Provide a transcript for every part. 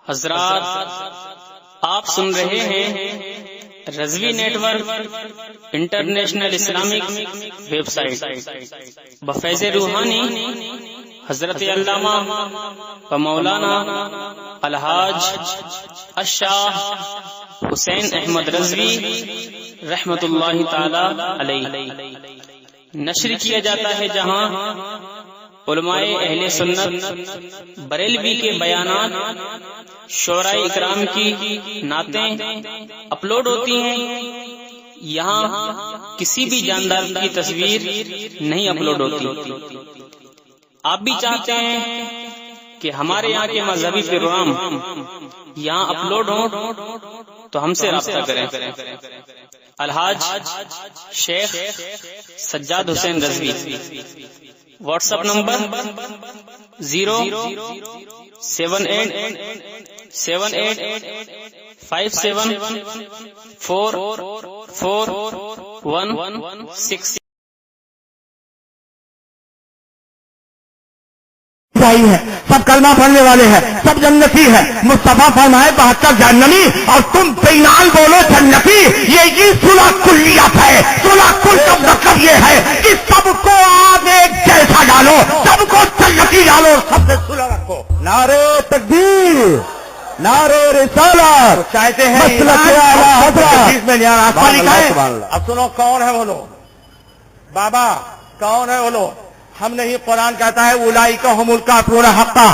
حضرات، آپ سن رہے ہیں Rizvi network international Islamic website بفیض روحانی حضرت علامہ و مولانا الحاج الشاہ حسین احمد رضوی رحمت اللہ تعالی علیہ نشر کیا جاتا ہے، جہاں علماء اہل سنت بریلوی کے بیانات، شعراء اکرام کی نعتیں اپلوڈ ہوتی ہیں۔ یہاں کسی بھی جاندار کی تصویر نہیں اپلوڈ ہوتی۔ آپ بھی چاہتے ہیں کہ ہمارے یہاں کے مذہبی پروگرام یہاں اپلوڈ ہوں تو ہم سے رابطہ کریں۔ الحاج شیخ سجاد حسین رضوی، واٹس ایپ نمبر 07878574416 ہے، سب کلمہ پڑھنے والے ہیں، سب جنتی ہے۔ مصطفیٰ فرمائے 72 جہنمی اور تم بینال بولو جنتی۔ یہ صلح کلیت ہے۔ صلح کل کا مطلب یہ ہے کہ سب کو آپ ایک جیسا ڈالو، سب کو جنتی ڈالو، سب سے صلح رکھو۔ نعرہ تکبیر، نعرہ رسالت، چاہتے ہیں اب سنو کون ہے وہ لوگ؟ بابا کون ہے وہ لوگ؟ ہم نہیں، قرآن کہتا ہے اولئک هم الکافرون حقا،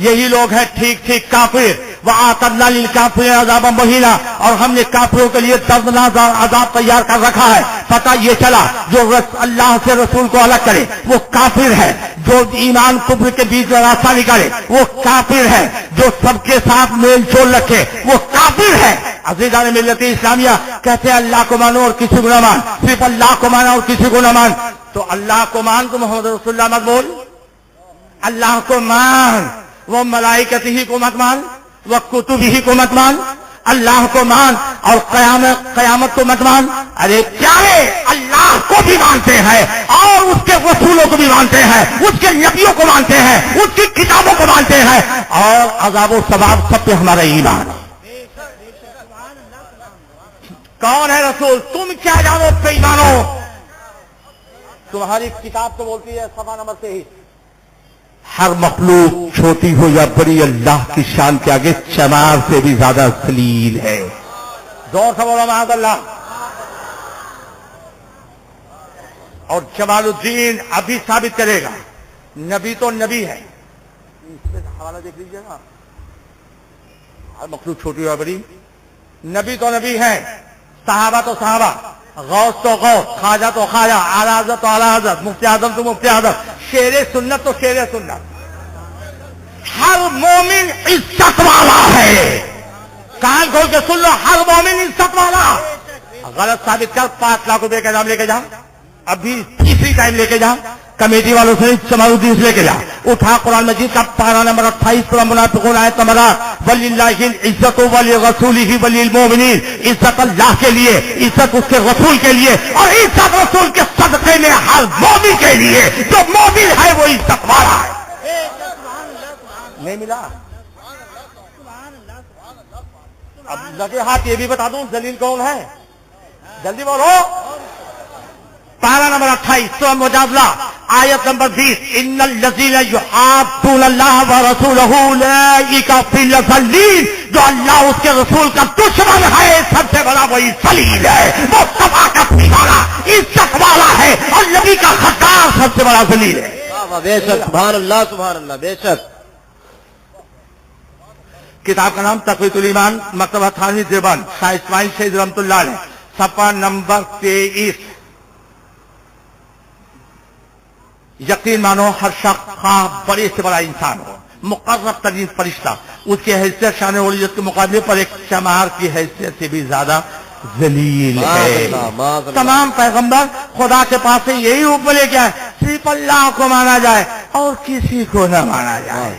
یہی لوگ ہیں ٹھیک ٹھیک کافر۔ وَأَعْتَدْنَا لِلْكَافِرِينَ عَذَابًا مُهِينًا، اور ہم نے کافروں کے لیے دردناک عذاب تیار کر رکھا ہے۔ پتہ یہ چلا جو اللہ سے رسول کو الگ کرے وہ کافر ہے، جو ایمان کفر کے بیچ میں راستہ نکالے وہ کافر ہے، جو سب کے ساتھ میل جول رکھے وہ کافر ہے۔ عزیزان ملت اسلامیہ، کہتے ہیں اللہ کو مانو اور کسی کو نہ مان، صرف اللہ کو مانا اور کسی کو نہ مان۔ تو اللہ کو مان تو محمد رسول اللہ مت بول، اللہ کو مان، وہ ملائکتہ ہی کو مت مان، وہ کتب ہی کو مت مان، اللہ کو مان اور قیامت کو مت مان۔ ارے پیارے، اللہ کو بھی مانتے ہیں اور اس کے رسولوں کو بھی مانتے ہیں، اس کے نبیوں کو مانتے ہیں، اس کی کتابوں کو مانتے ہیں، اور عذاب و ثواب سب پہ ہمارا ایمان۔ کون ہے رسول؟ تم کیا جانو بے ایمانو؟ تمہاری کتاب تو بولتی ہے صفحہ نمبر سے ہی، ہر مخلوق چھوٹی ہو یا بڑی اللہ کی شان کے آگے چمار سے بھی زیادہ ذلیل ہے۔ زور سے بولو معاذ اللہ۔ اور جمال الدین ابھی ثابت کرے گا نبی تو نبی ہے۔ اس میں حوالہ دیکھ لیجیے گا، ہر مخلوق چھوٹی ہو یا بڑی، نبی تو نبی ہے، صحابہ تو صحابہ، غوث تو غوث، خواجہ تو خواجہ، اعلی حضرت تو اعلی حضرت، مفتی اعظم تو مفتی اعظم، شیر سنت تو شیر سنت۔ ہر مومن عزت والا ہے، کان کھول کے سن لو، ہر مومن عزت والا۔ غلط ثابت کر 5 لاکھ روپے کا انعام لے کے جا، ابھی تیسری ٹائم لے کے جا، کمیٹی والوں سے جمال الدین سے لے کے جا، اٹھا قرآن مجید کا پارہ نمبر 28 سورہ منافقون آیت نمبر 8، وَلِلَّهِ الْعِزَّةُ وَلِرَسُولِهِ وَلِلْمُؤْمِنِينَ، عزت اللہ کے لیے، عزت اس کے رسول کے لیے، اور عزت رسول کے صدقے میں ہر مومن کے لیے، جو مومن ہے وہ عزت والا ہے۔ نہیں ملا؟ اب لگے ہاتھ یہ بھی بتا دوں ذلیل کون ہے، جلدی بولو۔ پارہ نمبر 28 سورہ مجادلہ آیت نمبر 20، ان الذین یحادون اللہ ورسولہ اولئک فی الضالین، جو اللہ اس کے رسول کا دشمن ہے سب سے بڑا وہی ذلیل ہے، وہ صداقت والا عزت والا ہے، اور نبی کا خطار سب سے بڑا ذلیل ہے۔ بے شک، سبحان اللہ سبحان اللہ، بے شک۔ کتاب کا نام تقویۃ الایمان، مکتبہ تھانوی دیوبند، شاہ اسماعیل شہید رحمۃ اللہ علیہ، صفحہ نمبر 23۔ یقین مانو ہر شخص خواہ بڑے سے بڑا انسان ہو، مقرب ترین فرشتہ، اس کی حیثیت شان ولیت کے مقابلے پر ایک چمار کی حیثیت سے بھی زیادہ ذلیل ہے۔ تمام پیغمبر خدا کے پاس سے یہی حکم لے کے آئے، صرف اللہ کو مانا جائے اور کسی کو نہ مانا جائے۔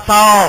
100।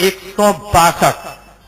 162,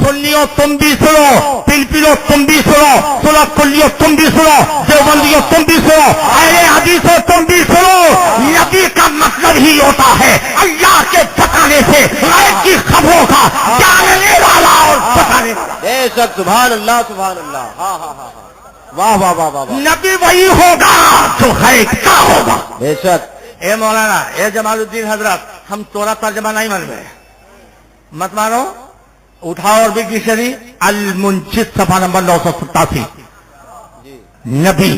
سنیو تم بھی سنو، پلپلو تم بھی سنو، سلف کلیو تم بھی سنو، دیوبندیو تم بھی سنو، اہل حدیثو تم بھی سنو، نبی کا مطلب ہی ہوتا ہے اللہ کے بتانے سے غیب کی خبروں کا جاننے والا اور بتانے والا۔ بے شک، سبحان اللہ سبحان اللہ، ہاں ہاں ہاں ہاں، واہ واہ واہ واہ واہ، نبی وہی ہوگا جو غیب کا ہوگا۔ بے شک، اے مولانا، اے جمال الدین حضرت، ہم تورا ترجمہ نہیں مان رہے، مت مانو، اٹھاؤ اور ڈکشنری المنجد صفحہ نمبر 987، نبی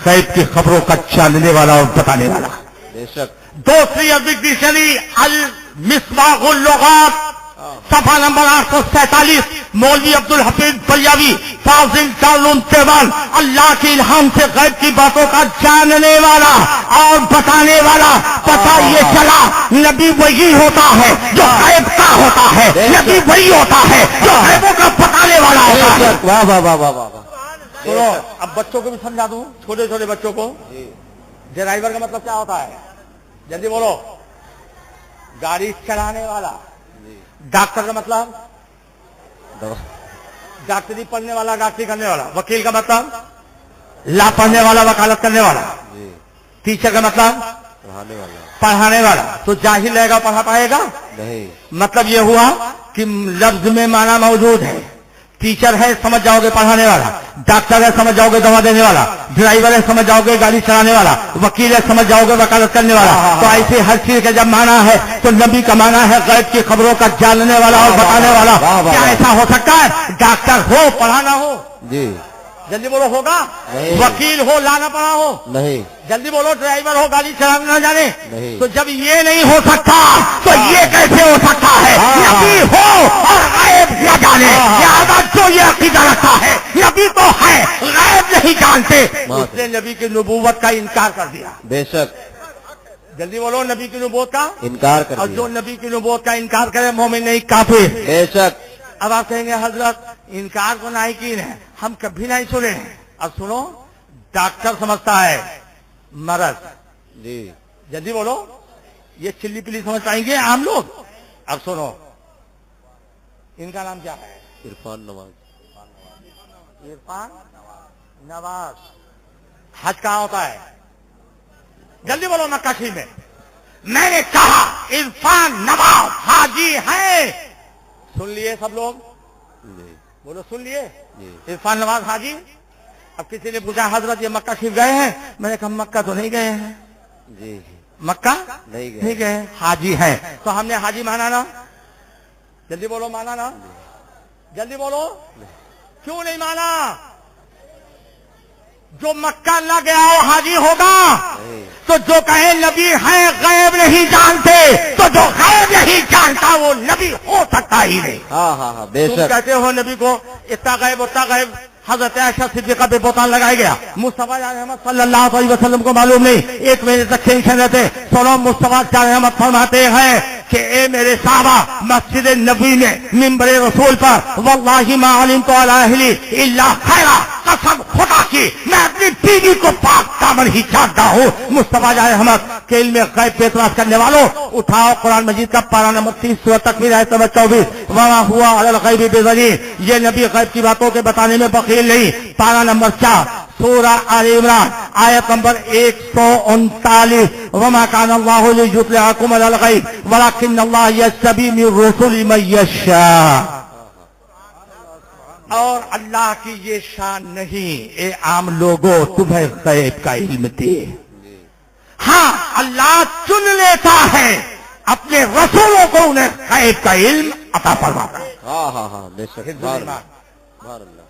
غیب کی خبروں کا جاننے والا اور بتانے والا۔ بے شک، دوسری عربک ڈکشنری المصباح اللغات صفحہ نمبر 847، مولوی عبدالحفیظ بلیاوی فاضل دارالعلوم دیوبند، اللہ کے الہام سے غیب کی باتوں کا جاننے والا اور بتانے والا۔ پتہ یہ چلا نبی وہی ہوتا ہے جو غیب کا ہوتا ہے، نبی وہی ہوتا ہے جو غیبوں کا بتانے والا بے ہوتا ہے۔ شک، واہ واہ واہ واہ واہ واہ، سنو، اب بچوں کو بھی سمجھا دوں، چھوٹے چھوٹے بچوں کو، جی ڈرائیور کا مطلب کیا ہوتا ہے؟ جلدی بولو۔ گاڑی چلانے والا۔ ڈاکٹر کا مطلب ڈاکٹری پڑھنے والا، ڈاکٹری کرنے والا۔ وکیل کا مطلب لا پڑھنے والا، وکالت کرنے والا۔ جی، ٹیچر کا مطلب پڑھانے والا پڑھانے والا۔ تو جاہل رہے گا پڑھا پائے گا؟ نہیں، مطلب یہ ہوا کہ لفظ میں معنی موجود ہے۔ ٹیچر ہے سمجھ جاؤ گے پڑھانے والا، ڈاکٹر ہے سمجھ جاؤ گے دوا دینے والا، ڈرائیور ہے سمجھ جاؤ گے گاڑی چلانے والا، وکیل ہے سمجھ جاؤ گے وکالت کرنے والا۔ تو ایسے ہر چیز کا جب معنی ہے تو نبی کا معنی ہے غیب کی خبروں کا جاننے والا اور بتانے والا۔ کیا ایسا ہو سکتا ہے ڈاکٹر ہو پڑھانا ہو؟ جی جلدی بولو، ہوگا؟ نہیں۔ وکیل ہو لانا پڑا ہو؟ نہیں، جلدی بولو، ڈرائیور ہو گاڑی چلانا نہ جانے؟ نہیں۔ تو جب یہ نہیں ہو سکتا تو یہ کیسے ہو سکتا ہے نبی ہو اور غیب نہ جانے؟ لہٰذا جو یہ عقیدہ رکھتا ہے نبی تو ہے غیب نہیں جانتے، اس نے نبی کی نبوت کا انکار کر دیا۔ بے شک، جلدی بولو، نبی کی نبوت کا انکار کر اور دیا، جو نبی کی نبوت کا انکار کرے مومن نہیں کافر۔ بے شک، اب آپ کہیں گے حضرت انکار کو نائقین ہے، ہم کبھی نہیں سنے ہیں۔ اب سنو، ڈاکٹر سمجھتا ہے مرض، جی جلدی بولو، یہ چلی پلی سمجھ پائیں گے عام لوگ؟ اب سنو، ان کا نام کیا ہے؟ عرفان نواز، عرفان نواز۔ حج کہاں ہوتا ہے؟ جلدی بولو، مکہ شریف میں۔ میں نے کہا عرفان نواز حاجی ہیں، سن لیے سب لوگ؟ جی بولو سن لیے؟ جی، عرفان نواز حاجی۔ اب کسی نے پوچھا حضرت یہ مکہ شریف گئے ہیں؟ میں نے کہا مکہ تو نہیں گئے ہیں، جی مکہ نہیں گئے، حاجی ہیں۔ تو ہم نے حاجی مانا نا؟ جلدی بولو، مانا نا؟ جلدی بولو، کیوں نہیں مانا؟ جو مکہ نہ گیا وہ حاجی ہوگا؟ تو جو کہے نبی ہیں غیب نہیں جانتے، تو جو غیب نہیں جانتا وہ نبی ہو سکتا ہی نہیں۔ ہاں ہاں ہاں، بے تم شک، کہتے ہو نبی کو اتنا غیب اتنا غیب، حضرت عائشہ صدیقہ پہ بہتان لگایا گیا، مصطفیٰ احمد صلی اللہ علیہ وسلم کو معلوم نہیں، ایک مہینے تک ٹینشن رہتے۔ سنو، مصطفیٰ احمد فرماتے ہیں کہ اے میرے صحابہ، مسجد نبی میں منبر رسول پر واللہ ما علمت علی اہلی الا خیرا، قسم خدا کی میں اپنی بیوی کو پاک دامن ہی جانتا ہوں۔ مصطفیٰ احمد کے علم غیب پہ اعتراض کرنے والوں، اٹھاؤ قرآن مجید کا پارہ نمبر 30 سورہ تکویر آیت نمبر 24، وما ہوا علی الغیب بضنین، یہ نبی غیب کی باتوں کے بتانے میں بخیل نہیں۔ پارہ نمبر 4 سورہ آل عمران آیت نمبر 139، وما کان اللہ لیطلعکم علی الغیب ولکن اللہ یجتبی من رسلہ من یشاء۔ اور اللہ کی یہ شان نہیں اے عام لوگوں تمہیں غیب کا علم دے۔ ہاں، اللہ چن لیتا ہے اپنے رسولوں کو، انہیں غیب کا علم عطا فرماتا ہے۔ ہاں ہاں ہاں، بے شک، حفظ سبحان الایمان۔ اللہ سبحان اللہ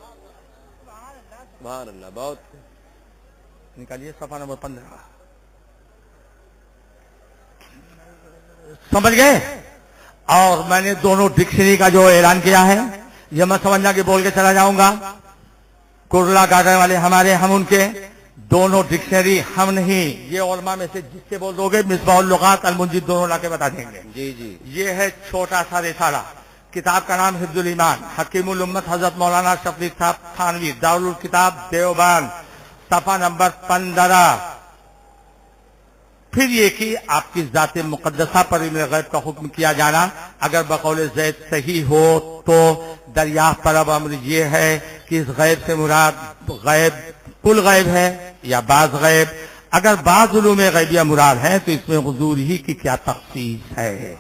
سبحان اللہ، بہت نکالیے صفحہ نمبر 15، سمجھ گئے؟ اور میں نے دونوں ڈکشنری کا جو اعلان کیا ہے یہ میں سمجھنا کہ بول کے چلا جاؤں گا، کرلا گارڈن والے ہمارے، ہم ان کے، دونوں ڈکشنری ہم نہیں، یہ علماء میں سے جس سے بول دو گے مصباح اللغات المنجد دونوں لا کے بتا دیں گے۔ جی جی، یہ ہے چھوٹا سا رسالہ، کتاب کا نام حفظ الایمان، حکیم الامت حضرت مولانا شفیق صاحب تھانوی، دارالکتاب دیوبند، صفحہ نمبر 15، پھر یہ کہ آپ کی ذات مقدسہ پر علم غیب کا حکم کیا جانا اگر بقول زید صحیح ہو تو دریافت پر اب امر یہ ہے کہ اس غیب سے مراد غیب کل غیب ہے یا بعض غیب. اگر بعض علوم غیبیہ مراد ہے تو اس میں حضور ہی کی کیا تخصیص ہے.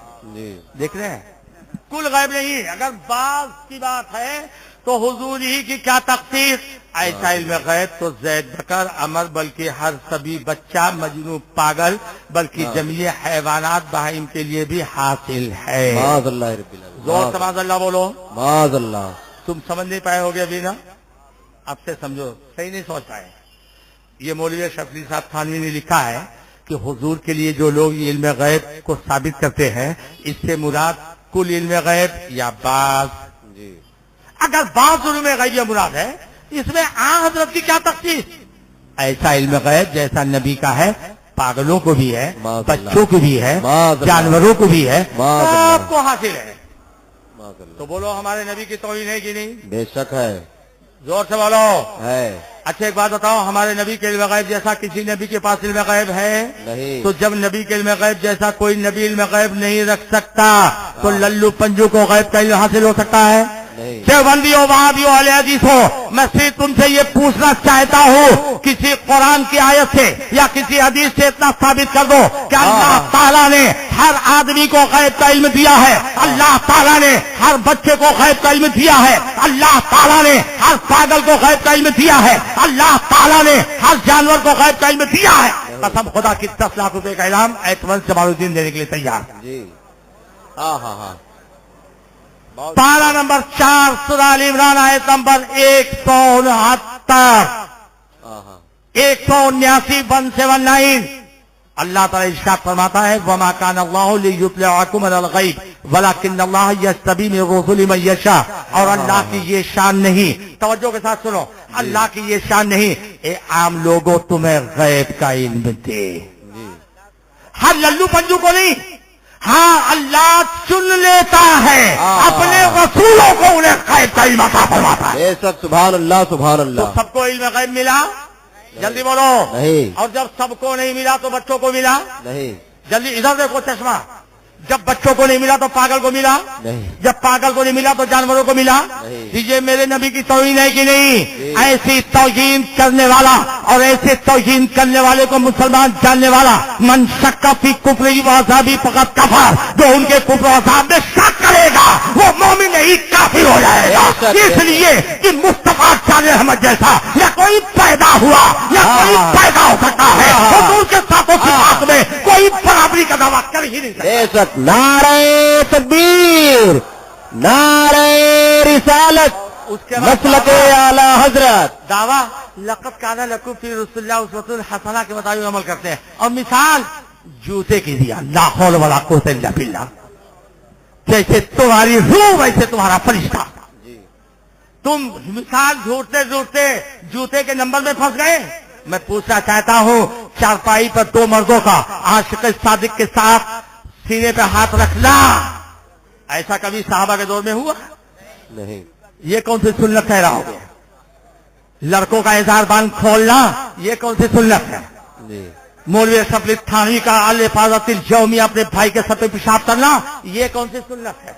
دیکھ رہے ہیں کل غیب نہیں. اگر بعض کی بات ہے تو حضور ہی کی کیا تخصیص. ایسا علم غیب تو زید بکر عمر بلکہ ہر سبھی بچہ مجنون پاگل بلکہ جمیع حیوانات بہائم کے لیے بھی حاصل ہے. معاذ اللہ رب العالمین. زور سے معاذ اللہ بولو. معاذ اللہ. تم سمجھ نہیں پائے ہو گے ابھی نا. اب سے سمجھو صحیح نہیں سوچ پائے. یہ مولوی شفیع صاحب تھانوی نے لکھا ہے کہ حضور کے لیے جو لوگ علم غیب کو ثابت کرتے ہیں اس سے مراد کل علم غیب یا بعض. اگر بعض علم غیب یا مراد ہے اس میں آن حضرت کی کیا تخصیص. ایسا علم غیب جیسا نبی کا ہے پاگلوں کو بھی ہے بچوں کو بھی ہے جانوروں کو بھی ہے سب کو حاصل ہے. تو بولو ہمارے نبی کی توہین ہے کہ نہیں. بے شک ہے. زور سے بولو ہے. اچھا ایک بات بتاؤ ہمارے نبی کے علم غیب جیسا کسی نبی کے پاس علم غیب ہے نہیں. تو جب نبی کے علم غیب جیسا کوئی نبی علم غیب نہیں رکھ سکتا تو للو پنجو کو غیب کا علم حاصل ہو سکتا ہے. دیوبندیوں وہابیوں اہل حدیث ہو میں صرف تم سے یہ پوچھنا چاہتا ہوں کسی قرآن کی آیت سے یا کسی حدیث سے اتنا ثابت کر دو کہ اللہ تعالیٰ نے ہر آدمی کو غیب کا علم دیا ہے. اللہ تعالیٰ نے ہر بچے کو غیب کا علم دیا ہے. اللہ تعالیٰ نے ہر پاگل کو غیب کا علم دیا ہے. اللہ تعالیٰ نے ہر جانور کو غیب کا علم دیا ہے. قسم خدا کی 10 لاکھ روپے کا انعام اعتماد جمال الدین دینے کے لیے تیار. جی ہاں ہاں ہاں. پارہ نمبر 4 سورہ آل عمران آیت نمبر 169 179 179 اللہ تعالی ارشاد فرماتا ہے وما كان الله ليطلعكم على الغيب ولكن الله يجتبي من رسله من يشاء. اور اللہ کی یہ شان نہیں. توجہ کے ساتھ سنو. اللہ کی یہ شان نہیں اے عام لوگوں تمہیں غیب کا علم دے. ہر للو پنجو کو نہیں. ہاں اللہ چن لیتا ہے اپنے رسولوں کو انہیں غیب کا علم عطا فرماتا ہے. بے شک. سبحان اللہ سبحان تو اللہ. سب کو علم غیب ملا جلدی بولو نہیں. اور جب سب کو نہیں ملا تو بچوں کو ملا نہیں. جلدی ادھر دیکھو چشمہ. جب بچوں کو نہیں ملا تو پاگل کو ملا نہیں. جب پاگل کو نہیں ملا تو جانوروں کو ملا. یہ میرے نبی کی توہین ہے کہ نہیں. ایسی توہین کرنے والا اور ایسے توہین کرنے والے کو مسلمان جاننے والا من شک فی کفری و عذابی فقط کفر. جو ان کے کفر و عذاب میں شک کرے گا وہ مومن نہیں کافر ہو جائے گا. اس لیے کہ مصطفیٰ صالح احمد جیسا نہ کوئی پیدا ہوا نہ کوئی پیدا ہو سکتا ہے. حضور کے ساتھوں کی بات میں کوئی برابری کا دعویٰ کر ہی نہیں سکتا. بے شک. نعرہ تکبیر نعرہ رسالت اس کے مسلک اعلی حضرت. دعویٰ لقد کان لکم فی رسول اللہ اسوۃ حسنہ کے مطابق عمل کرتے ہیں. اور مثال جوتے کی دیا لا حول ولا قوت الا باللہ. جیسے تمہاری روح ویسے تمہارا فرشتہ. تم مثال جھوٹتے جھوٹتے جوتے کے نمبر میں پھنس گئے. میں پوچھنا چاہتا ہوں چارپائی پر 2 مردوں کا عاشق صادق کے ساتھ سینے پہ ہاتھ رکھنا ایسا کبھی صحابہ کے دور میں ہوا نہیں. یہ کون سی سنت ہے راہو گے. لڑکوں کا اظہار بان کھولنا یہ کون سی سنت ہے. جی. مولوی شفیع تھانوی کا الحفاظت الجومی اپنے بھائی کے سر پہ پیشاب کرنا یہ کون سی سنت ہے.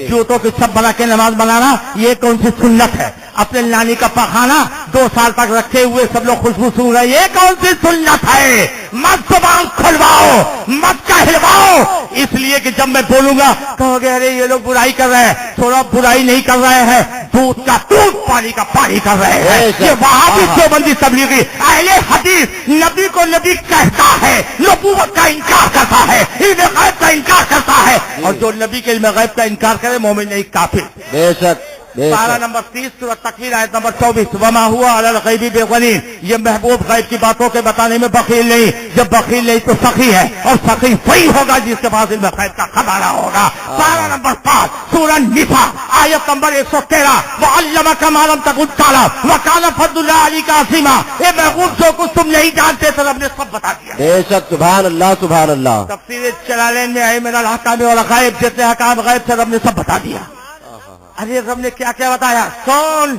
جوتوں کی سب بنا کے نماز بنانا یہ کون سی سنت ہے. اپنے نانی کا پخانا 2 سال تک رکھے ہوئے سب لوگ خوشبو سون رہے یہ کون سی سنت ہے. مت زبان کھلواؤ مت کہلواؤ. اس لیے کہ جب میں بولوں گا کہو گے ارے یہ لوگ برائی کر رہے ہیں. تھوڑا برائی نہیں کر رہے ہیں دودھ کا دودھ پانی کا پانی کر رہے ہیں. یہ وہاں بھی دیوبندی تبلیغی اہل حدیث نبی کو نبی کہتا ہے نبوت کا انکار کرتا ہے علم غیب کا انکار کرتا ہے. اور جو نبی کے علم غیب کا انکار کرے مومن نہیں کافر. بے شک. پارہ نمبر 30 سورہ تکویر آیت نمبر 24 وما ہوا علی الغیب بغنی. یہ محبوب غیب کی باتوں کے بتانے میں بخیل نہیں. جب بخیل نہیں تو سخی ہے اور سخی وہی ہوگا جس کے پاس علم غیب کا خزانہ ہوگا. پارہ نمبر 5 سورہ نساء آیت نمبر 113 وعلمک ما لم تکن تعلم وکان فضل اللہ علیک عظیما. یہ محبوب جو کچھ تم نہیں جانتے تو رب نے سب بتا دیا. بے شک. سبحان اللہ سبحان اللہ. تفسیر جلالین میں ہے من الحکام والغیب جتنے حکام غیب سے رب نے سب بتا دیا. ارے رب نے کیا کیا بتایا. کون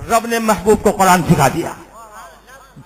رب نے محبوب کو قرآن سکھا دیا.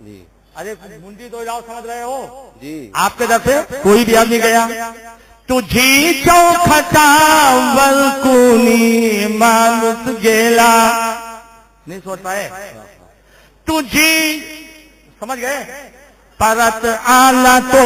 جی ارے منڈی تو علاوہ سمجھ رہے ہو جی آپ کے در سے کوئی بھی آدمی گیا تجھی چوکھٹا ولکونی مانس گیلا نہیں سوچ پائے تجھی سمجھ گئے پرت آنا تو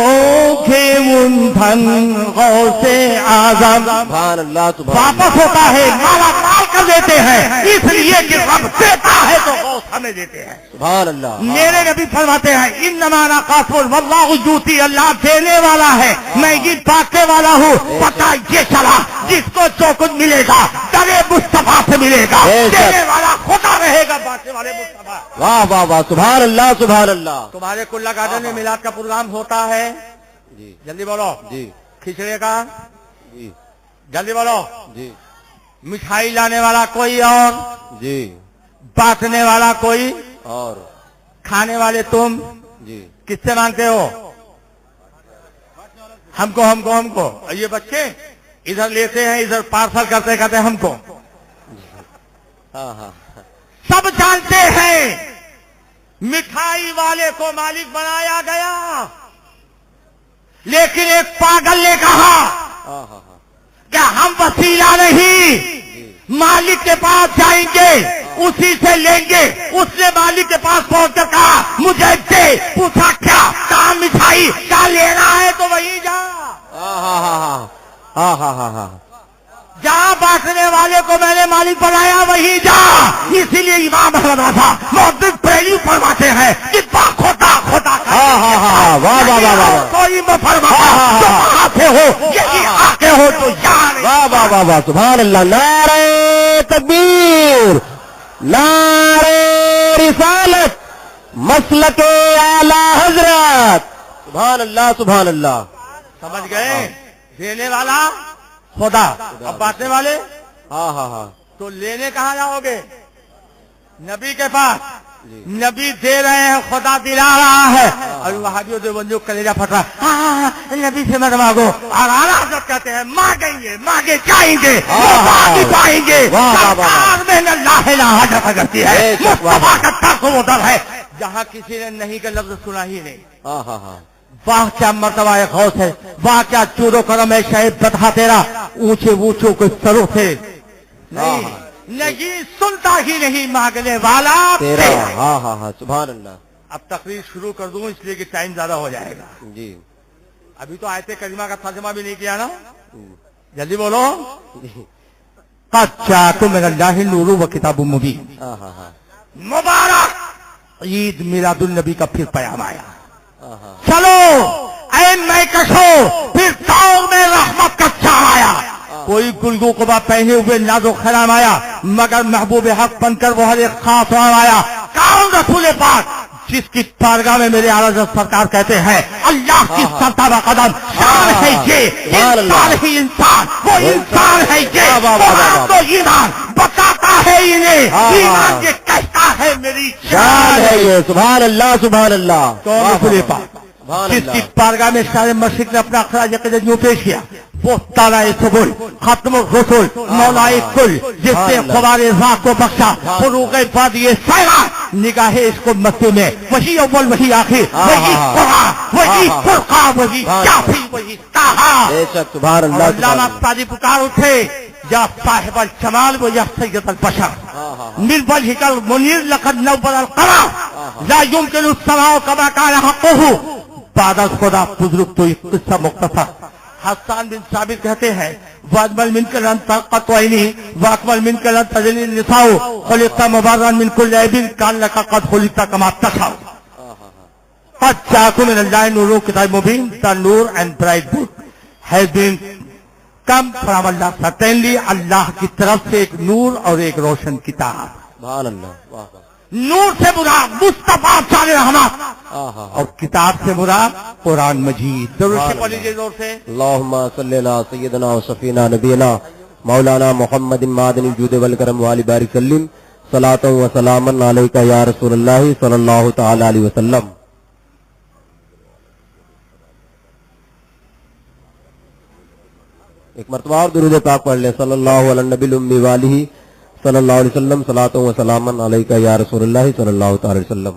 گھیون دھن غوث اعظم سبحان اللہ سبحان واپس ہوتا ہے مالا مال کر دیتے ہیں اس لیے کہ رب دیتا ہے تو غوث ہمیں دیتے ہیں سبحان اللہ میرے نبی فرماتے ہیں انما انا قاسم واللہ یؤتی اللہ دینے والا ہے میں یہ بانٹنے والا ہوں پتہ یہ چلا جس کو جو کچھ ملے گا درے مصطفیٰ سے ملے گا دینے والا خدا رہے گا بانٹنے والے مصطفیٰ واہ واہ واہ سبحان اللہ سبحان اللہ تمہارے کلا گارڈن میں میلاد کا پروگرام ہوتا ہے جی جلدی بولو جی کھچڑے کا جی جلدی بولو جی مٹھائی لانے والا کوئی اور جی بانٹنے والا کوئی اور کھانے والے تم جی کس سے مانگتے ہو ہم کو اور یہ بچے ادھر لیتے ہیں ادھر پارسل کرتے کہتے ہیں ہم کو ہاں ہاں سب جانتے ہیں مٹھائی والے کو مالک بنایا گیا لیکن ایک پاگل نے کہا ہاں ہاں ہاں کہ ہم وسیلہ نہیں مالک کے پاس جائیں گے اسی سے لیں گے اس نے مالک کے پاس پہنچ کر کہا مجھے دے پوچھا کیا کہاں مٹھائی کیا لینا ہے تو وہی جا ہاں ہاں ہاں ہاں ہاں ہاں ہاں جہاں بانٹنے والے کو میں نے مالک بنایا وہی جا اسی لیے امام احمد رضا محدث پہلو فرماتے ہیں کہ خدا خدا ہاں ہاں ہاں واہ واہ واہ واہ کوئی فرماتا تو کہاں سے ہو یہی آتے ہو تو یار واہ واہ واہ واہ سبحان اللہ نعرہ تکبیر نعرہ رسالت مسلک اعلی حضرت سبحان اللہ سبحان اللہ سمجھ گئے دینے والا خدا اب بانٹنے والے ہاں ہاں ہاں تو لینے کہاں جاؤ گے نبی کے پاس نبی دے رہے ہیں خدا دلا رہا ہے اور وہابیوں دیوبندیوں کلیجہ پھٹ رہا ہے نبی سے مت مانگو اور اعلیٰ حضرت کہتے ہیں مانگیں گے مانگے جائیں گے پائیں گے سرکار میں لا الہ الا کرتی ہے مصطفیٰ کا طرز و در ہے جہاں کسی نے نہیں کا لفظ سنا ہی نہیں ہاں ہاں ہاں واہ کیا مرتبہ غوث ہے واہ کیا چور و کرم ہے شاید بتا تیرا اونچے اونچوں کو سرو تھے نہیں سنتا ہی نہیں مانگنے والا تیرا ہاں ہاں ہاں سبحان اللہ اب تقریر شروع کر دوں اس لیے کہ ٹائم زیادہ ہو جائے گا جی ابھی تو آیت کریمہ کا ترجمہ بھی نہیں کیا نا جلدی بولو قد جاءکم من اللہ نور و کتاب مبین ہاں ہاں ہاں مبارک عید میلاد النبی کا پھر پیام آیا ہاں چلو اے میں کشو پھر دور میں رحمت کا چاہ آیا کوئی گلگو قبا پہنے ہوئے ناز و خرام آیا مگر محبوب حق بن کر وہ ہر ایک خاص آیا کون رسول پاک جس کی بارگاہ میں میرے اعلیٰ حضرت سرکار کہتے ہیں اللہ کی سرتابہ قدم شان ہے یہ انسان ہی انسان وہ انسان ہے یہ قرآن تو ایمان بتاتا ہے انہیں ایمان یہ کہتا ہے میری شان ہے یہ سبحان اللہ سبحان اللہ کون رسول پاک جس کی بارگاہ میں شاہ مشرق نے اپنا خراج عقیدت یوں پیش کیا وہ تالا سبل ختم الرسل مولا کل جس نے خوار ذات کو بخشا فروغ وادی سیرا نگاہ اس کو مکے میں وہی اول وہی آخر وہی قرآن وہی فرقان وہی کافی وہی طٰہٰ سبحان اللہ علامہ قاضی پکار اٹھے یا صاحب الجمال و یا سید البشر من وجهك المنير لقد نور القمر لا يمكن السماء كما كان حقه بعد از خدا بزرگ تو ایک قصہ مختصر حسان بن ثابت کہتے ہیں واجمل من کل ان تقط عینی واکمل من کل ان تجلی النساء خلقت مبررا من كل عیب كان لك قد خلقت كما تشاء قد جاءكم من الله نور کتاب مبین the nur and bright book has been come from Allah certainly اللہ کی طرف سے ایک نور اور ایک روشن کتاب سبحان اللہ واہ واہ نور سے مراد مصطفیٰ صالح رحمت اور کتاب سے مراد قرآن مجید ضرور سے پڑھ لیجیے زور سے اللہم صلی اللہ سیدنا و صفینا نبینا مولانا محمد معدن الجود والکرم والی بارک سلم صلاۃ و سلاما علیکہ یا رسول اللہ صلی اللہ تعالی علیہ وسلم. ایک مرتبہ اور درود پاک پڑھ لیں صلی اللہ علی النبی الامی والہ صلی اللہ علیہ وسلم صلاۃ و سلاما علیکہ یا رسول اللہ صلی اللہ تعالی علیہ وسلم.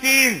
3,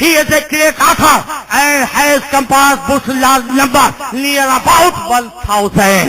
He is a great author and has compassed books large number near about 1000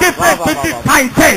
different sciences.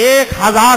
1000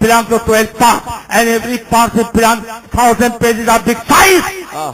belong to 12 parts and every part is belong 1000 pages of big size.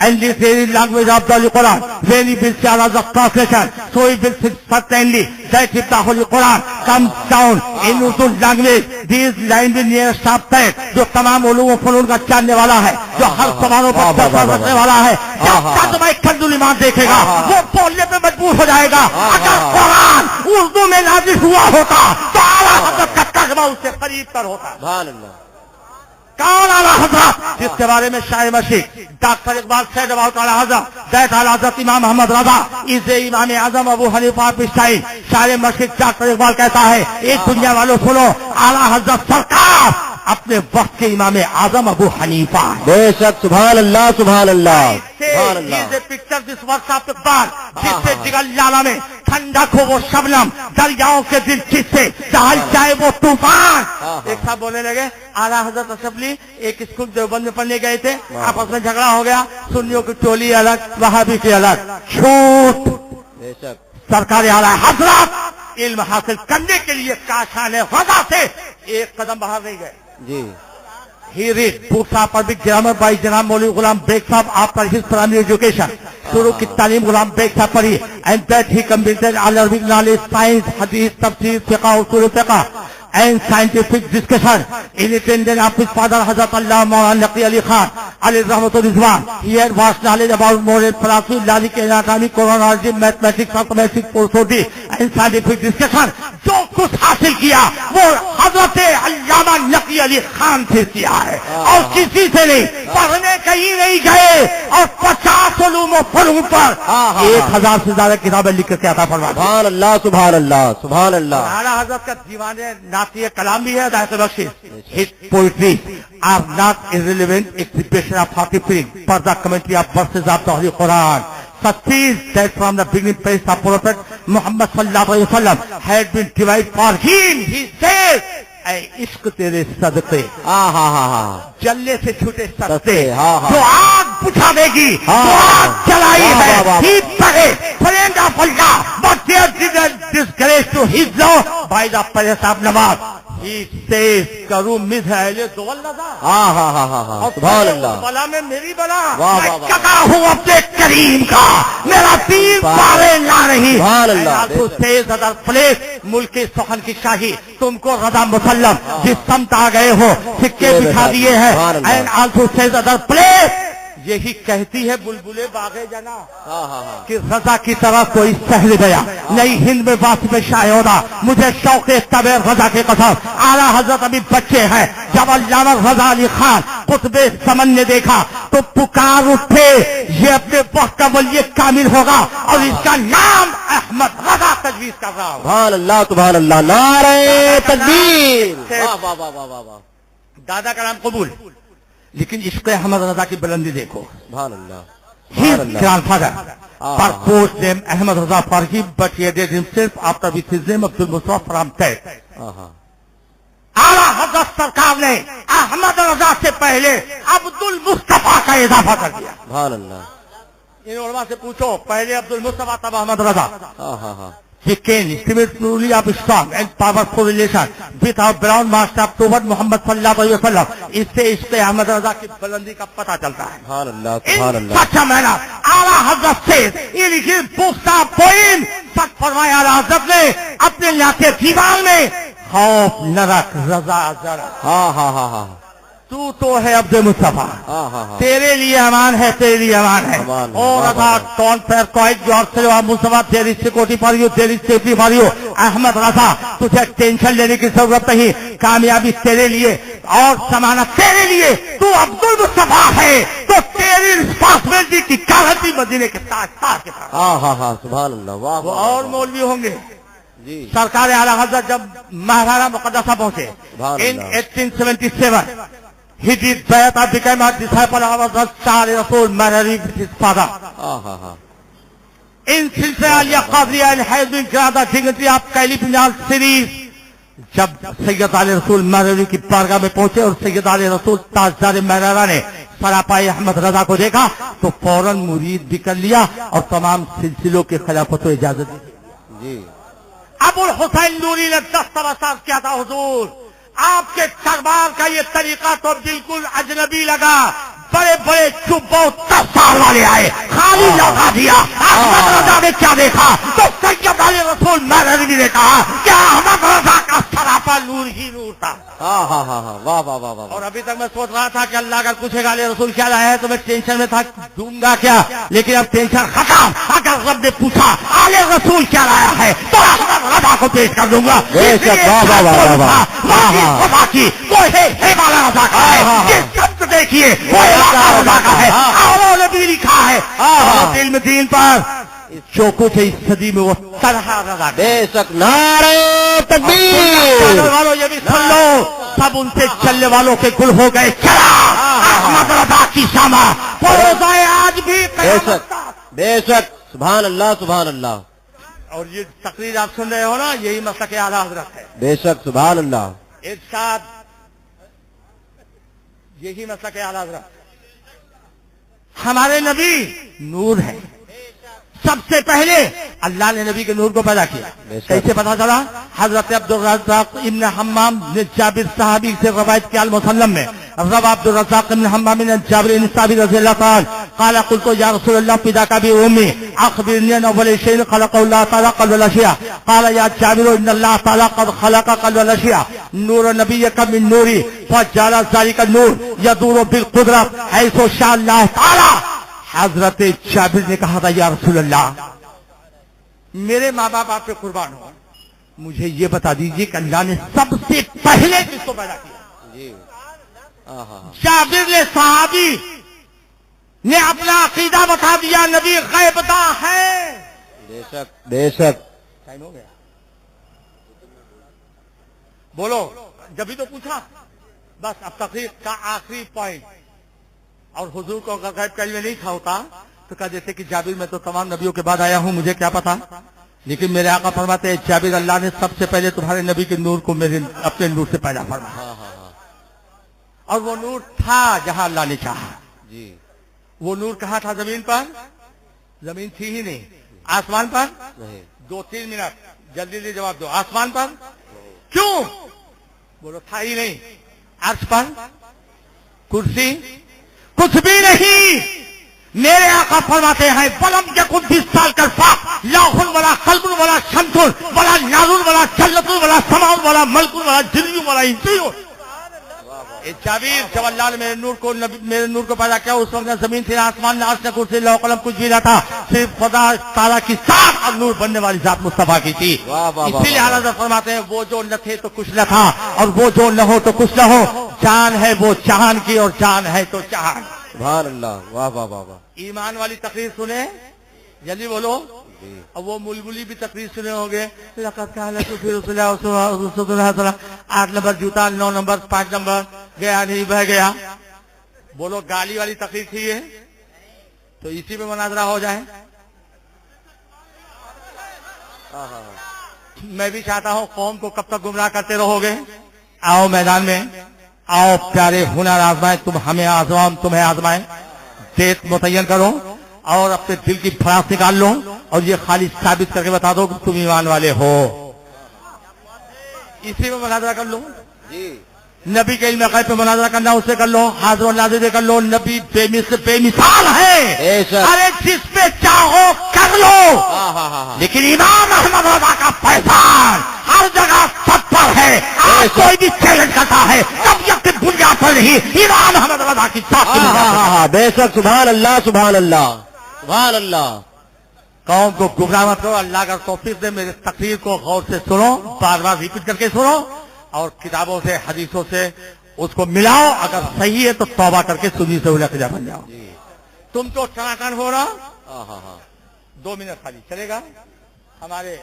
and this very language of the Holy Quran. When he will share the translation, so he will certainly that if the Holy Quran comes down in Urdu language, these lines in near sharp pen, جو تمام علوم و فنون کا جاننے والا ہے, جو ہر زبانوں پر تصور رکھنے والا ہے, جب تک تمہیں کنزل ایمان دیکھے گا وہ بولنے پہ مجبور ہو جائے گا. اگر قرآن اردو میں نازل ہوا ہوتا تو اعلیٰ حضرت کا ترجمہ اس سے قریب تر ہوتا. سبحان اللہ. کون اعلیٰ حضرت جس کے بارے میں شاہ مشرق ڈاکٹر اقبال said about اعلیٰ حضرت that اعلیٰ حضرت امام محمد رضا is the امام اعظم ابو حنیفہ پشتائی. شاہ مشرق ڈاکٹر اقبال کہتا ہے, ایک دنیا والوں سنو, اعلیٰ حضرت سرکار اپنے وقت کے امام اعظم ابو حنیفہ ہے. بے شک. سبحان اللہ سبحان اللہ سبحان اللہ. Picture this work of Iqbal جس سے جگل لالا میں ٹھنڈک ہو وہ شبنم, دریاؤں کے دل جس سے چہل جائے وہ طوفان. ایک صاحب بولنے لگے, اعلیٰ حضرت اسمبلی ایک اسکول دیوبند میں پڑھنے گئے تھے, آپس میں جھگڑا ہو گیا, سنیوں کی ٹولی الگ وہابی کی الگ. جھوٹ. بے شک. سرکار اعلیٰ حضرت علم حاصل کرنے کے لیے کاشان فضا سے ایک قدم باہر نہیں گئے. جی. He read books of Arabic grammar by Janab Maulvi Ghulam Beg Sahab after his primary education. شروع کی تعلیم غلام بیگ صاحب پڑھی, and that he completed Arabic knowledge, science, hadith, tafsir, fiqh, usul fiqh and scientific discussion. In attendance of his father Hazrat Allah Maulana Naqi Ali Khan Ali Rahmatul Rizwan. He had vast knowledge about moral philosophy, logic, anatomy, chronology, mathematics, mathematics, philosophy and scientific discussion. جو کچھ حاصل کیا وہ حضرت علامہ نقی علی خان سے کیا ہے, اور کسی سے نہیں. پڑھنے کہیں نہیں گئے اور 50 علوم و فنون پر 1000 سے زیادہ کتابیں لکھ کے عطا فرما. سبحان اللہ سبحان اللہ سبحان اللہ. اعلیٰ حضرت کا دیوان نعتیہ کلام بھی ہے, ہدایت بخشش. His poetry are not irrelevant exhibition of happy feeling, but the commentary of verses of the Holy Quran. Such that from the beginning place of Prophet Muhammad sallallahu alaihi wasallam had been divided for him. He says, اے عشق تیرے صدقے, جلنے سے چھوٹے صدقے, جو آگ بجھا دے گی جو آگ جلائی ہے. He prayed, friend of Allah, but there didn't disgrace to his love by the praise of namaz. He says, کروں مزہ اہل دول نظر. سبحان اللہ. بلا میں میری بلا, میں چکا ہوں اپنے کریم کا, میرا تیر پارے لا رہی. سبحان اللہ. تو سیز ادر پلیس, ملک سخن کی شاہی, تم کو رضا مسلم جس سمت آ گئے ہو سکے بچھا دیے ہیں. And also says other place, یہی کہتی ہے بلبلے باغے جنا کہ رضا کی طرح کوئی سہل گیا نئی ہند میں واسف شاہ ہونا. مجھے شوق تبیر رضا کی قسم, اعلیٰ حضرت ابھی بچے ہیں. جب علامہ رضا علی خان قطب سمن نے دیکھا تو پکار اٹھے, یہ اپنے وقت کا ولی کامل ہوگا اور اس کا نام احمد رضا تجویز کر رہا ہوں. سبحان اللہ سبحان اللہ. نعرہ تکبیر. دادا کا نام قبول, لیکن عشق احمد رضا کی بلندی دیکھو. سبحان اللہ. His grandfather proposed name Ahmad Raza for him, but he added himself after with his name Abdul Mustafa from that. اعلیٰ حضرت سرکار نے احمد رضا سے پہلے عبد المصطفیٰ کا اضافہ کر دیا. سبحان اللہ. ان علماء سے پوچھو, پہلے عبد المصطفیٰ تب Ahmad Raza. He came intimately of strong and powerful relation with our brown master Prophet Muhammad sallallahu alaihi wasallam. اس سے عشق احمد رضا کی بلندی کا پتہ چلتا ہے. سبحان اللہ سبحان اللہ. سچا مینا اعلیٰ حضرت سے ان کی پختہ پوئن سچ فرمایا اعلیٰ حضرت نے اپنے نعت دیوان میں, خوف نہ رکھ رضا ذرا, تو ہے عبد مصطفیٰ, تیرے لیے امان ہے, تیرے لیے امان ہے. اور Raza don't fear quiet yourself Mustafa, there is security for you, there is safety for you. Ahmad Raza تجھے ٹینشن لینے کی ضرورت نہیں, کامیابی تیرے لیے اور ضمانت تیرے لیے. تو عبد المصطفیٰ ہے تو تیری رسپانسبلٹی کی گارنٹی مدینے کے ساتھ ساتھ کے ساتھ. سبحان اللہ. واہ. وہ اور مولوی ہوں گے. جی. سرکار اعلیٰ حضرت جب مہرانہ مقدسہ پہنچے in 1877, he did bayat and became a disciple of Hazrat Shah Rasul Marari with his father. In Silsila Aliyah Qadriya and has been granted the dignity of Calipinal series. جب سید علی رسول مراری کی بارگاہ میں پہنچے اور سید علی رسول تاجدار مرارہ نے سراپائے احمد رضا کو دیکھا تو فوراً مرید بھی کر لیا اور تمام سلسلوں کی خلافت و اجازت دی. ابو الحسین نوری نے دستاویز کیا تھا, حضور آپ کے دربار کا یہ طریقہ تو بالکل اجنبی لگا, بڑے بڑے چوبوں 10 سال والے آئے، خالی لوٹا دیا. احمد رضا نے کیا دیکھا تو سید علی رسول مہدوی نے کہا کہ احمد رضا کا سراپا نور ہی نور تھا. ہاں ہاں ہاں ہاں، واہ واہ واہ واہ. اور ابھی تک میں سوچ رہا تھا کہ اللہ اگر پوچھے گا علی رسول کیا لایا ہے تو میں ٹینشن میں تھا دوں گا کیا، لیکن اب ٹینشن ختم. اگر رب نے پوچھا علی رسول کیا لایا ہے تو احمد رضا کو پیش کر دوں گا. بے شک، واہ واہ واہ واہ واہ. باقی وہ ہے ہمارا رضا کا ہے. دیکھیے وہ رضا کا ہے. اور نبی لکھا ہے علم دین پر جو کچھ ہے اس صدی میں وہ طرح رضا. بے شک، نعرہ تکبیر. والوں یہ بھی سن لو، سب ان سے چلنے والوں کے گل ہو گئے. چلا احمد رضا کی شمع روزائے آج بھی بے شک بے شک، سبحان اللہ سبحان اللہ. اور یہ تقریر آپ سن رہے ہو نا، یہی مسلک اعلی حضرت ہے. بے شک، سبحان اللہ. ارشاد یہی مسلک اعلی حضرت. ہمارے نبی نور ہے. سب سے پہلے اللہ نے نبی کے نور کو پیدا کیا. کیسے پتا چلا؟ حضرت عبدالرزاق ابن حمام نے جابر صحابی سے روایت کیا المسلم میں، رب عبدالرزاق ابن حمام نے جابر بن صحابی رضی اللہ تعالی قال قلت یا رسول اللہ فداک بأمی اخبرنی عن اول شيء خلقه الله تعالی قبل الاشیاء قال یا جابر ان الله تعالی قد خلق قبل الاشیاء نور نبیک من نوری فجعل ذلك النور يدور بالقدرة حيث شاء الله تعالی. حضرت جابر نے کہا تھا یا رسول اللہ میرے ماں باپ آپ پہ قربان ہو، مجھے یہ بتا دیجئے کہ اللہ نے سب سے پہلے کس کو پیدا کیا؟ جابر نے صحابی نے اپنا عقیدہ بتا دیا نبی غیب داں ہے. بے شک بے شک. ٹائم ہو گیا، بولو. جبھی تو پوچھا بس. اب تقریر کا آخری پوائنٹ. اور حضور کو اگر غیب کا علم نہیں تھا ہوتا تو کہا دیتے کہ جابر میں تو تمام نبیوں کے بعد آیا ہوں، مجھے کیا پتا. لیکن میرے آقا فرماتے ہیں جابر اللہ نے سب سے پہلے تمہارے نبی کے نور کو میرے اپنے نور سے پیدا فرمایا. اور وہ نور تھا جہاں اللہ نے چاہا. جی. وہ نور کہاں تھا؟ زمین پر. زمین تھی ہی نہیں. آسمان پر نہیں. 2-3 منٹ جلدی جلدی جواب دو. آسمان پر کیوں؟ بولو تھا ہی نہیں. عرش پر کرسی کچھ بھی نہیں. میرے آقا فرماتے ہیں بلم یکن 20 سال کا فاق لاح ولا قلب ولا شمس ولا نار ولا جلت ولا سماء ولا ملک ولا جن ولا انس. جابر جب اللہ نے میرے نور کو پیدا کیا اس وقت نہ زمین تھی نہ آسمان نہ عرش نہ کرسی لوح قلم کچھ بھی نہ تھا، صرف خدا تعالیٰ کی ذات اور نور بننے والی ذات مصطفیٰ کی تھی. اسی لیے حضرت فرماتے ہیں وہ جو نہ تھے تو کچھ نہ تھا اور وہ جو نہ ہو تو کچھ نہ ہو. جان ہے وہ جہان کی اور جان ہے تو جہان. سبحان اللہ. واہ واہ واہ واہ. ایمان والی تقریر سنے جلدی بولو. اب وہ ملبلی بھی تقریر سنے ہوں گے. 8 نمبر جوتا 9 نمبر 5 نمبر گیا نہیں بہ گیا. بولو گالی والی تقریر تھی یہ تو اسی میں مناظرہ ہو جائے. میں بھی چاہتا ہوں قوم کو کب تک گمراہ کرتے رہو گے. آؤ میدان میں آؤ پیارے ہنر آزمائے. تم ہمیں آزمائیں تمہیں آزمائیں. دیت متعین کرو اور اپنے دل کی بھڑاس نکال لو اور یہ خالی ثابت کر کے بتا دو کہ تم ایمان والے ہو. اسی میں مناظرہ کر لو. جی. نبی کے علم غیب پہ مناظرہ کرنا اس سے کر لو. حاضر و ناظر کر لو. نبی بے مثال ہے. ارے جس پہ چاہو کر لو. لیکن امام احمد رضا کا فیضان ہر جگہ سب پر ہے. آج کوئی بھی چیلنج کرتا ہے طبیعت کی بنیاد پر نہیں امام احمد رضا کی ذات کی بنیاد پر. بے شک. سبحان اللہ سبحان اللہ سبحان اللہ. قوم کو گمراہ مت کرو. اللہ کا توفیق دے میرے تقریر کو غور سے سنو، بار بار ریپیٹ کر کے سنو اور کتابوں سے حدیثوں سے اس کو ملاؤ. اگر صحیح ہے تو توبہ کر کے سنی سے الہدہ بن جاؤ. تم تو ٹناٹن ہو رہا. 2 منٹ خالی چلے گا. ہمارے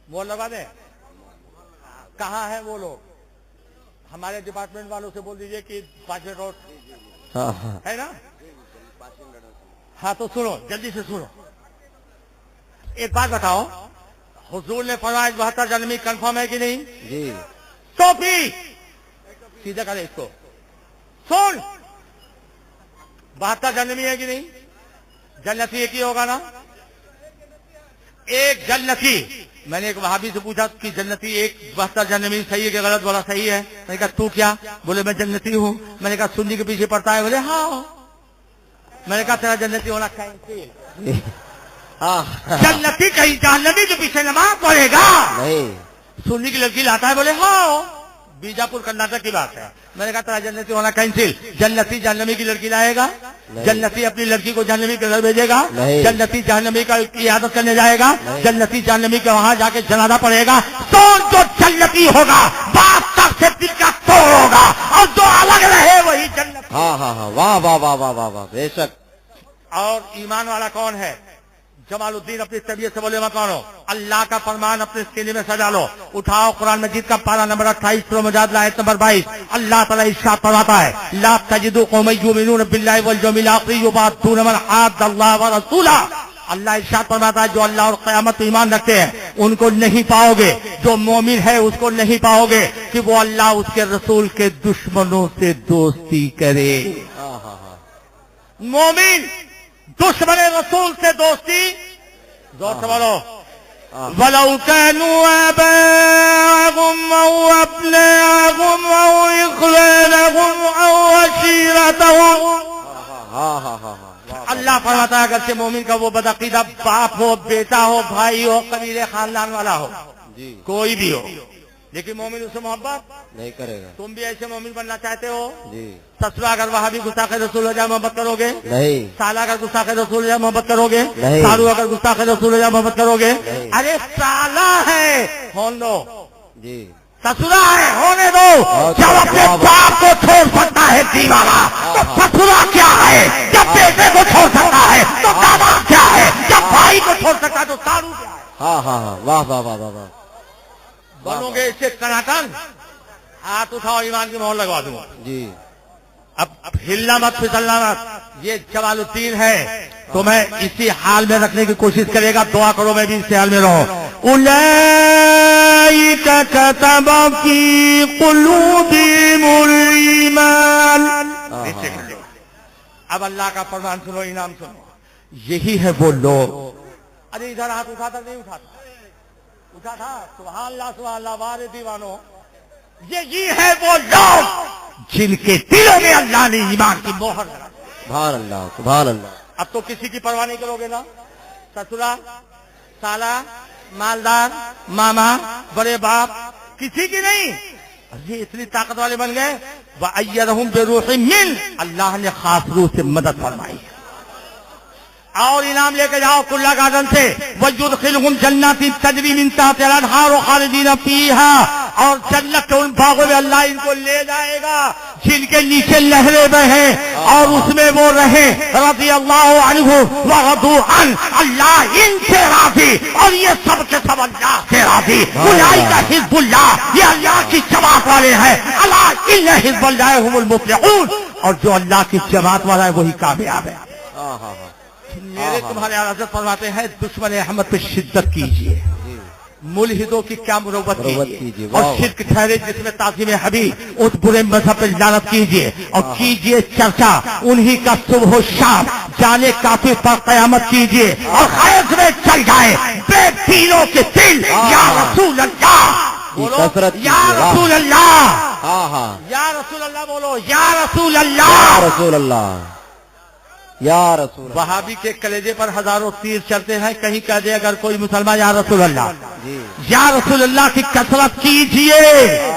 وہ لگا دیں کہاں ہے وہ لوگ؟ ہمارے ڈپارٹمنٹ والوں سے بول دیجئے کہ 5 منٹ اور ہے نا. ہاں تو سنو جلدی سے سنو. ایک بات بتاؤ حضور نے فرمایا 72 جنمی کنفرم ہے کہ نہیں؟ جی. ٹوپی سیدھا کرے اس کو. سن 72 جنمی ہے کہ نہیں؟ جنتی ایک ہی ہوگا نا. ایک جنتی میں نے ایک وہابی سے پوچھا کہ جنتی ایک 72 جہنمی صحیح ہے کہ غلط؟ بولا صحیح ہے. میں نے کہا تو کیا؟ بولے میں جنتی ہوں. میں نے کہا سنی کے پیچھے پڑتا ہے؟ بولے ہاں. میں نے کہا تیرا جنتی ہونا کہیں جنتی کہیں جہنمی کے پیچھے نماز پڑھے گا نہیں. سنی کی لڑکی لاتا ہے؟ بولے ہاں. بیجاپور کرناٹک کی بات ہے. میں نے کہا تیرا جنتی ہونا کینسل. جنتی جہنمی کی لڑکی لائے گا؟ جنتی اپنی لڑکی کو جہنمی کے گھر بھیجے گا؟ جنتی جہنمی کا عیادت کرنے جائے گا؟ جنتی جہنمی کے وہاں جا کے جنازہ پڑھے گا؟ تو جو جنتی ہوگا بات تک سے دل کا توڑ ہوگا اور جو الگ رہے وہی جنت. ہاں ہاں ہاں واہ واہ واہ واہ واہ واہ بے شک. اور ایمان والا کون ہے؟ جمال الدین اپنی طبیعت سے بولے میں کون ہوں؟ اللہ کا فرمان اپنے سینے میں سجا لو. اٹھاؤ قرآن مجید کا پارہ نمبر 28 سورہ مجادلہ آیت نمبر 22. اللہ تعالیٰ ارشاد فرماتا ہے لا تجدوا قوما یؤمنون باللہ والیوم الآخر یوادون من حاد اللہ ورسولہ. اللہ ارشاد فرماتا ہے جو اللہ اور قیامت پہ ایمان رکھتے ہیں ان کو نہیں پاؤ گے. جو مومن ہے اس کو نہیں پاؤ گے کہ وہ اللہ اس کے رسول کے دشمنوں سے دوستی کرے. مومن دشمن رسول سے دوستی. زور سے بولو وَلَوْ كَانُوا آبَاءَهُمْ أَوْ أَبْنَاءَهُمْ أَوْ إِخْوَانَهُمْ أَوْ عَشِيرَتَهُمْ. اللہ فرماتا ہے اگرچہ مومن کا وہ بدعقیدہ باپ ہو، بیٹا ہو، بھائی ہو، قبیلے خاندان والا ہو، کوئی بھی ہو، لیکن مومن اسے محبت نہیں کرے گا. تم بھی ایسے مومن بننا چاہتے ہو؟ جی. سسرا اگر وہاں بھی گستاخ رسول ہو جائے محبت کرو گے؟ نہیں. سالہ اگر گستاخ رسول ہو جائے محبت کرو گے؟ نہیں. سالو اگر گستاخ رسول ہو جائے محبت کرو گے؟ نہیں. ارے سالہ ہے ہون دو، جی. سسرا ہے ہونے دو. جب اپنے باپ کو چھوڑ سکتا ہے دیوانہ تو سسرا کیا ہے؟ جب بیٹے کو چھوڑ سکتا ہے تو داماد کیا ہے؟ جب بھائی کو چھوڑ سکتا ہے تو سالو کیا ہے؟ ہاں ہاں ہاں واہ واہ واہ واہ واہ. بنو گے اس سے کناٹن. ہاتھ اٹھاؤ ایمان کی مہر لگوا دوں گا. جی. اب ہلنا مت پھسلنا مت. یہ جمال الدین ہے تو میں اسی حال میں رکھنے کی کوشش کرے گا. دعا کرو میں بھی اسی حال میں رہوں. اولئک کتب فی قلوبہم الایمان. اب اللہ کا فرمان سنو، انعام سنو. یہی ہے وہ لوگ. ارے ادھر ہاتھ اٹھاتا نہیں اٹھاتا؟ اٹھا تھا. سبحان اللہ وارے دیوانو. یہی ہے وہ لوگ جن کے دلوں میں اللہ نے ایمان کی مہر لگا. سبحان اللہ سبحان اللہ. اب تو کسی کی پرواہ نہیں کرو گے نا. سسرا، سالہ، مالدار، ماما، بڑے باپ، کسی کی نہیں. یہ اتنی طاقت والے بن گئے. وَأَيَّدَهُمْ بِرُوحٍ مِّنْهُ. اللہ نے خاص روح سے مدد فرمائی. اور انعام لے کے جاؤ کلا گارڈن سے. وَيُدْخِلُهُمْ جَنَّاتٍ تَجْرِي مِن تَحْتِهَا الْأَنْهَارُ خَالِدِينَ فِيهَا. اور جنت کے ان باغوں میں اللہ ان کو لے جائے گا جن کے نیچے لہریں بہیں اور اس میں وہ رہیں. رضی اللہ عنہ ورضوا عنہ. اللہ ان سے راضی اور یہ سب کے سب اللہ سے راضی. اولئک حزب اللہ. یہ اللہ کی جماعت والے ہیں. الا ان حزب اللہ هم المفلحون. اور جو اللہ کی جماعت والا ہے وہی کامیاب ہے. میرے تمہارے حضرت فرماتے ہیں دشمن احمد پہ شدت کیجیے، ملحدوں کی کیا مروت کیجیے، اور شرک ٹھہرے جس میں تعظیم حبیب اس برے مذہب پہ لعنت کیجیے اور کیجیے چرچا انہی کا صبح و شام. جانے کافر پر قیامت کیجیے اور خیز میں چل جائے بے دینوں کے دل. یا رسول اللہ بولو، یا رسول اللہ، یا رسول اللہ بولو، یا رسول اللہ، رسول اللہ، یا رسول. وہابی کے کلیجے پر ہزاروں تیر چلتے ہیں. کہیں کہہ دے اگر کوئی مسلمان یا رسول اللہ، یا رسول اللہ کی کثرت کیجئے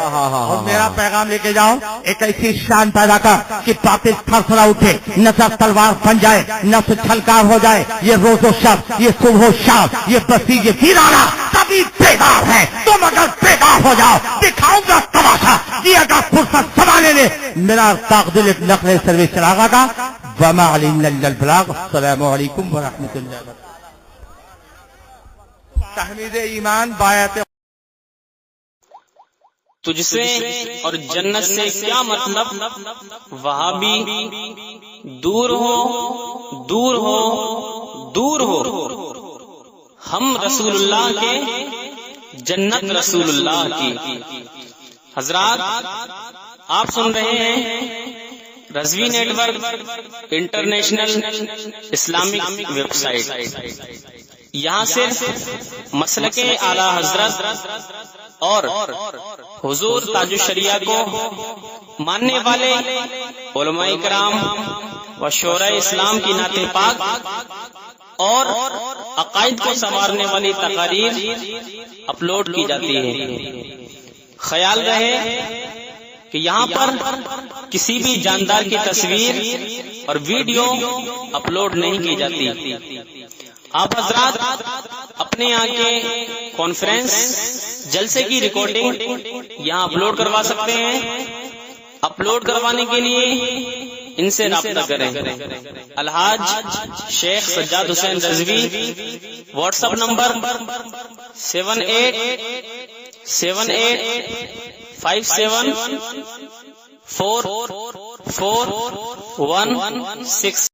اور میرا پیغام لے کے جاؤ. ایک ایسی شان پیدا کر کہ باطل تھرتھرا اٹھے، نظر تلوار بن جائے، نفس چھلکار ہو جائے. یہ روز و شب، یہ صبح و شام، یہ بسی، یہ ویرانہ سبھی بیدار ہے. تم اگر بیدار ہو جاؤ دکھاؤں گا تماشا. یہ اگر فرصت سنبھالے نے میرا تقدیر نقل سروس چلاغا کا. وما علینا الا البلاغ. السلام علیکم ورحمۃ اللہ وبرکاتہ. تحمید ایمان بایت. تجھ سے اور جنت سے کیا مطلب؟ وہابی دور ہو دور ہو دور ہو. ہم رسول اللہ کے، جنت رسول اللہ کی. حضرات آپ سن رہے ہیں Rizvi network international Islamic website. یہاں صرف مسلک اعلی حضرت اور حضور تاج الشریعہ کو ماننے والے علماء کرام و شورا اسلام کی نعت پاک اور عقائد کو سنوارنے والی تقاریر اپلوڈ کی جاتی ہے۔ خیال رہے کہ یہاں پر کسی بھی جاندار کی تصویر اور ویڈیو اپلوڈ نہیں کی جاتی۔ آپ حضرات اپنے یہاں کے کانفرنس جلسے کی ریکارڈنگ یہاں اپلوڈ کروا سکتے ہیں۔ اپلوڈ کروانے کے لیے ان سے رابطہ کریں۔ الحاج شیخ سجاد حسین رضوی، واٹس ایپ نمبر 7857844116